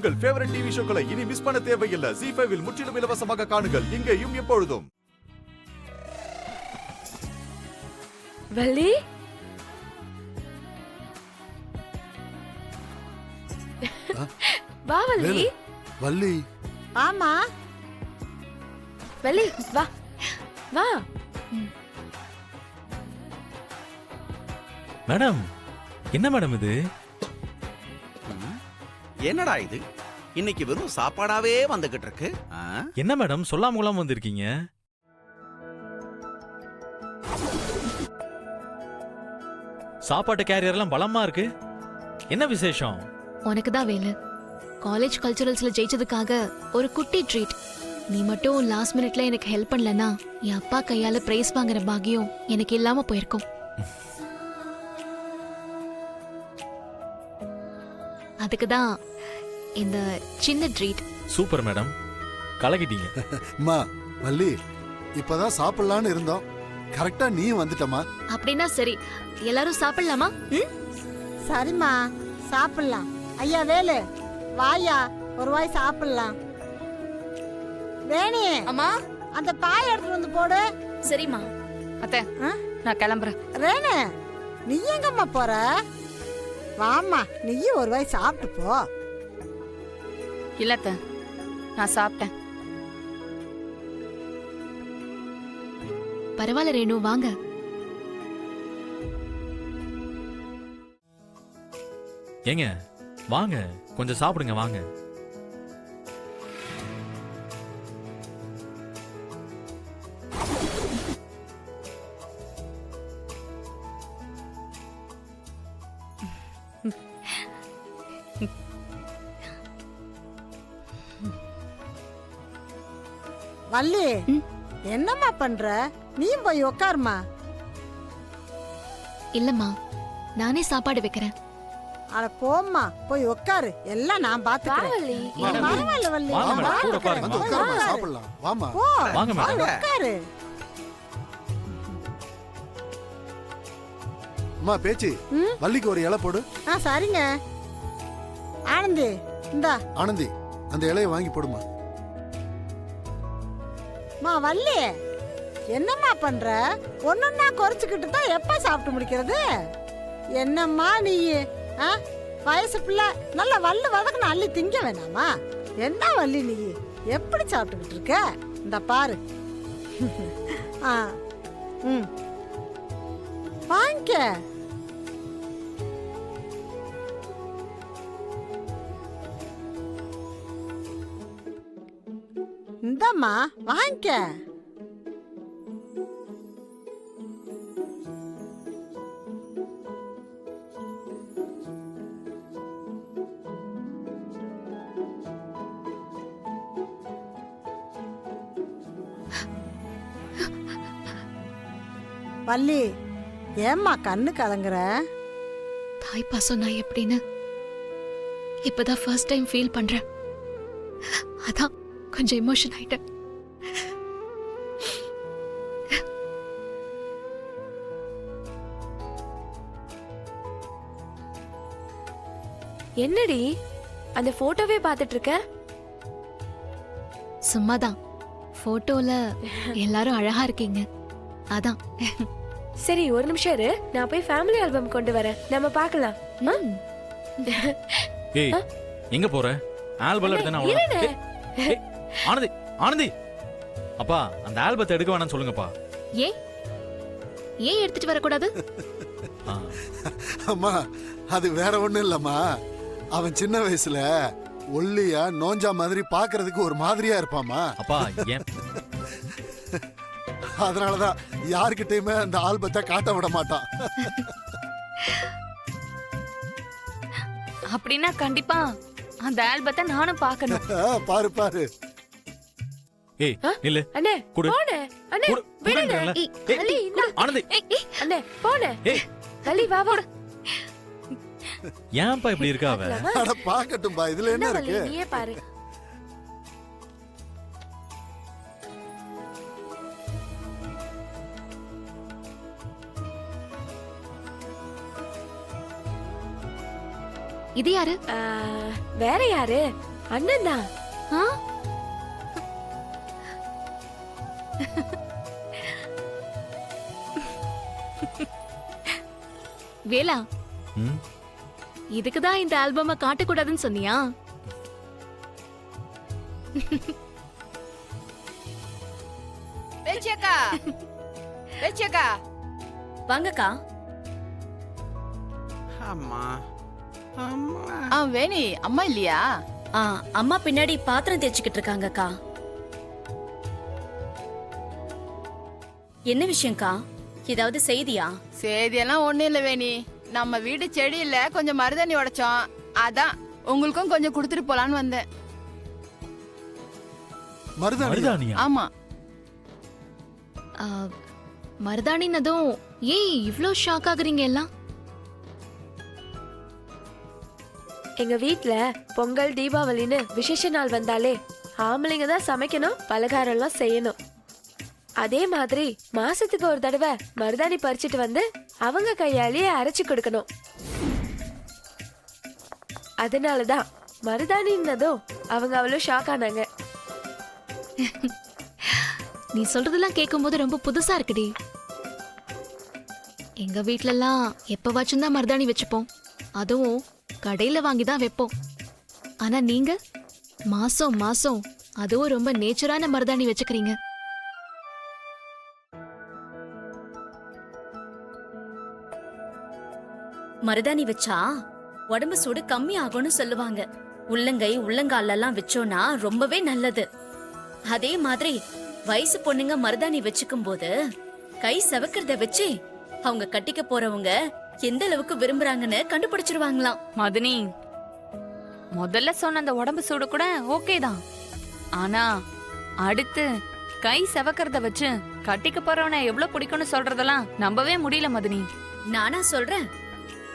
உங்கள் favourite TV ஷோக்களை இனி miss பண்ண தேவையில்லை. ZEE5 இல் முற்றிலும் இலவசமாக காணுங்கள். இங்கேயும் எப்பொழுதும். வள்ளி, வா வள்ளி. வள்ளி, ஆமா வள்ளி, வா வா. மேடம், என்ன மேடம் இது? என்னடா இது? இன்னைக்கு வெறும் சாப்பாடாவே வந்துகிட்டு இருக்கு. என்ன மேடம் சொல்லாம கொள்ளாம வந்திருக்கீங்க? சாப்பாட்டு கேரியர் எல்லாம் பலமா இருக்கு. என்ன விசேஷம்? உனக்கு தான் வேலை. காலேஜ் கல்ச்சுரல்ஸ்ல ஜெயிச்சதுக்காக ஒரு குட்டி ட்ரீட். நீ மட்டும் லாஸ்ட் மினிட்ல எனக்கு ஹெல்ப் பண்ணலனா என் அப்பா கையால பிரைஸ் வாங்குற பாக்கியம் எனக்கு இல்லாம போயிருக்கும். அதுக்கு தான் இந்த சின்ன ட்ரீட். Super madam, கலக்கிட்டீங்க. அம்மா வள்ளி, இப்பதான் சாப்பிடலான்னு இருந்தோம், கரெக்டா நீ வந்துட்டமா. அப்படின்னா சரி, எல்லாரும் சாப்பிடலாமா? சரிம்மா, சாப்பிடலாம். ஐயா வேலு, வாயா, ஒரு வாய் சாப்பிடலாம். வேணி, அம்மா, அந்த பாய் எடுத்துட்டு வந்து போடு. சரிம்மா. அத்தை, நான் கிளம்புறேன். ரேணு, நீ எங்கம்மா போற? வாம்மா, நீயும் ஒரு வாய் சாப்பிட்டு போ. இல்ல அத்தை, நான் சாப்பிட்டேன். பரவாயில்ல ரேணு, வாங்க. ஏங்க வாங்க, கொஞ்சம் சாப்பிடுங்க வாங்க. வள்ளி, என்னம்மா பண்ற? நீயும் போய் உக்காருமா. இல்லம்மா, நானே சாப்பாடு வைக்கிறேன். அட போம்மா, போய் உக்காரு, எல்லாம் நான் வா பாத்துக்கிறேன். வள்ளி. பரவாயில்ல வள்ளி, வாங்க நான் மேடம், கூட பாத்துக்கிறேன். உட்காருங்க. வந்து உட்காருமா, சாப்பிடலாம் வாமா. போ, வாங்க மேடம். போய் உக்காரு. அம்மா பேச்சு, வள்ளிக்கு ஒரு இலை போடு. சரிங்க. ஆனந்தி, இந்தா. ஆனந்தி, அந்த இலையை வாங்கி போடுமா. மா வள்ளி, என்னம்மா பண்ற? ஒன்னொன்னா குறைச்சுக்கிட்டு தான் எப்ப சாப்பிட்டு முடிக்கிறது? என்னம்மா நீ? வயசு பிள்ளை நல்ல வள்ளு வதக்குன்னு அள்ளி திங்க வேணாமா? என்ன வள்ளி நீ எப்படி சாப்பிட்டுக்கிட்டு இருக்க? இந்த பாரு. வாங்கிக்க. இந்தம்மா வாங்கிக்க. வள்ளி, ஏம்மா கண்ணு கலங்குற? தாய் பாசம் நான் எப்படின்னு இப்பதான் ஃபர்ஸ்ட் டைம் ஃபீல் பண்றேன். அதான் கொஞ்சம் எமோஷன் ஆயிட்டேன். என்னடி அந்த போட்டோவே பாத்துட்டு இருக்க? சும்மாதான், போட்டோல எல்லாரும் அழகா இருக்கீங்க, அதான். சரி, ஒரு நிமிஷம் இரு, நான் போய் ஃபேமிலி ஆல்பம் கொண்டு வரேன், நம்ம பார்க்கலாம். ஏய், எங்க போற? ஆல்பம் எடுத்தேனா? ஆனந்தி, ஆனந்தி, அப்பா அந்த ஆல்பத்தை எடுக்க வேணாம்னு சொல்லுங்கப்பா. ஏன் ஏன் எடுத்துட்டு வரக்கூடாது? அம்மா, அது வேற ஒண்ணும் இல்லம்மா, அவன் சின்ன வயசுல ஒல்லியா நோஞ்சா மாதிரி பாக்குறதுக்கு ஒரு மாதிரியா இருப்பாமா. அப்பா ஏன்? அதனாலதான் யாருக்கிட்டயுமே அந்த ஆல்பத்தை காட்ட விட மாட்டான். அப்படின்னா கண்டிப்பா அந்த ஆல்பத்தை நானும் பார்க்கணும். பாரு பாரு. ஏய் நில்லு. அண்ணே குடு. போனே. அண்ணே குடு. விடுங்க. ஏய், வள்ளி, இந்தா. ஆனந்தி. அண்ணே போனே. ஏய், வள்ளி வா வா. ஏன்பா இப்படி இருக்கா அவ? அட பாக்கட்டும் பா, இதுல என்ன வள்ளி, இருக்கு? நீயே பாரு. இது யாரு? வேற யாரு? அண்ணன் தான். ஆ? வேலா, ம்? இதுக்கு தான் இந்த ஆல்பமை காட்டக்கூடாதுன்னு சொன்னியா? பேச்சியக்கா, பேச்சியக்கா, வாங்கக்கா. அம்மா அம்மா வேணி அம்மா இல்லையா? அம்மா பின்னாடி பாத்திரம் தேய்ச்சிக்கிட்டு இருக்காங்கக்கா. என்ன விஷயம்க்கா? ஏதாவது செய்தியா? செய்தியெல்லாம் ஒண்ணும் இல்ல வேணி. நம்ம வீடு செடியில கொஞ்சம் மருதாணி உடைச்சோம். அதான் உங்களுக்கும் கொஞ்சம் கொடுத்துட்டு போலான்னு வந்தேன். மருதாணி மருதாணியா? ஆமா. ஆ, மருதாணினதும் ஏன் இவ்ளோ ஷாக் ஆகுறீங்க எல்லாம்? எங்க வீட்ல பொங்கல் தீபாவளின்னு விசேஷ நாள் வந்தாலே ஆம்பளைங்க தான் சமைக்கணும், பலகாரம் எல்லாம் செய்யணும். அதே மாதிரி மாசத்துக்கு ஒரு தடவை மருதாணி பறிச்சிட்டு வந்து அவங்க கையாலேயே அரைச்சு கொடுக்கணும். அதனாலதான் மருதாணின்னதும் அவங்க அவ்வளோ ஷாக் ஆனாங்க. நீ சொல்றதெல்லாம் கேட்கும்போது ரொம்ப புதுசா இருக்குடி. எங்க வீட்லலாம் எப்பவாச்சும் தான் மருதாணி வச்சுப்போம். அதுவும் கடையில வாங்கி தான் வைப்போம். ஆனா நீங்க மாசம் மாசம் அதுவும் ரொம்ப நேச்சரான மருதாணி வச்சுக்கிறீங்க. மருதாணி வச்சா உடம்பு சூடு கம்மி ஆகும்னு சொல்லுவாங்க. உள்ளங்கை உள்ளங்கால எல்லாம் வச்சோம்னா ரொம்பவே நல்லது. அதே மாதிரி வயசு பொண்ணுங்க மருதாணி வச்சுக்கும் போது கை செவக்கிறத வச்சு அவங்க கட்டிக்க போறவங்க எந்த அளவுக்கு விரும்புறாங்கன்னு கண்டுபிடிச்சிருவாங்களாம். மதனி, முதல்ல சொன்ன அந்த உடம்பு சூடு கூட ஓகே தான். ஆனா அடுத்து கை செவக்கிறத வச்சு கட்டிக்க போறவன எவ்வளவு பிடிக்கும்னு சொல்றதெல்லாம் நம்பவே முடியல மதனி. நானா சொல்றேன்?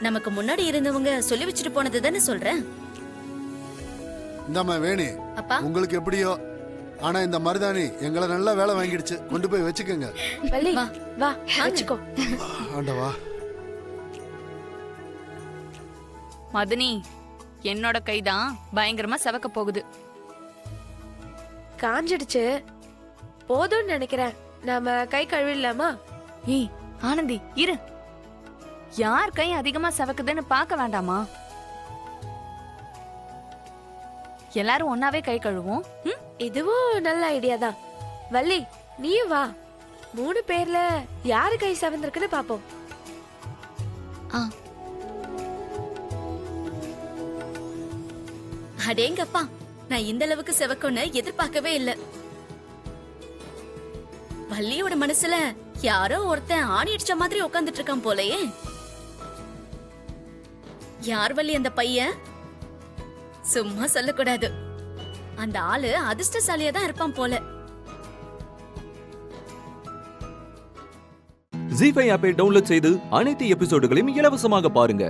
நமக்கு முன்னாடி இருந்தவங்க சொல்லி வச்சுட்டு போனது தானே சொல்றேன். இந்தாம்மா வேணி, அப்பா, உங்களுக்கு எப்படியோ, ஆனா இந்த மருதாணி எங்களை நல்லா வேலை வாங்கிடுச்சு. கொண்டு போய் வச்சுக்கோங்க. வள்ளி, வா. வா வச்சுக்கோ. ஆண்டவா. மதனி, என்னோட கைதான் பயங்கரமா செவக்க போகுது. காஞ்சிடுச்சு, போதும்னு நினைக்கிறேன். நாம கை கழுவிடலாமா? ஏய் ஆனந்தி, இரு. யார் கை அதிகமா செவக்குதுன்னு பார்க்க வேண்டாமா? எல்லாரும் ஒன்னாவே கை கழுவோம். ம்? இதுவும் நல்ல ஐடியா தான். வள்ளி, நீயும் வா. 3 பேர்ல யாரு கை செவந்திருக்குன்னு பாப்போம். ஆ, அடேங்கப்பா, நான் இந்த அளவுக்கு செவக்கும்னு எதிர்பார்க்கவே இல்ல. வள்ளியோட மனசுல யாரோ ஒருத்தன் ஆணி அடிச்ச மாதிரி உட்கார்ந்துட்டு இருக்கான் போலயே. யார் வள்ளி அந்த பையன்? சும்மா சொல்லக்கூடாது. அந்த ஆளு அதிர்ஷ்டசாலியா தான் இருப்பான் போல. ஜீ5 ஆப்பை டவுன்லோட் செய்து அனைத்து எபிசோடுகளையும் இலவசமாக பாருங்க.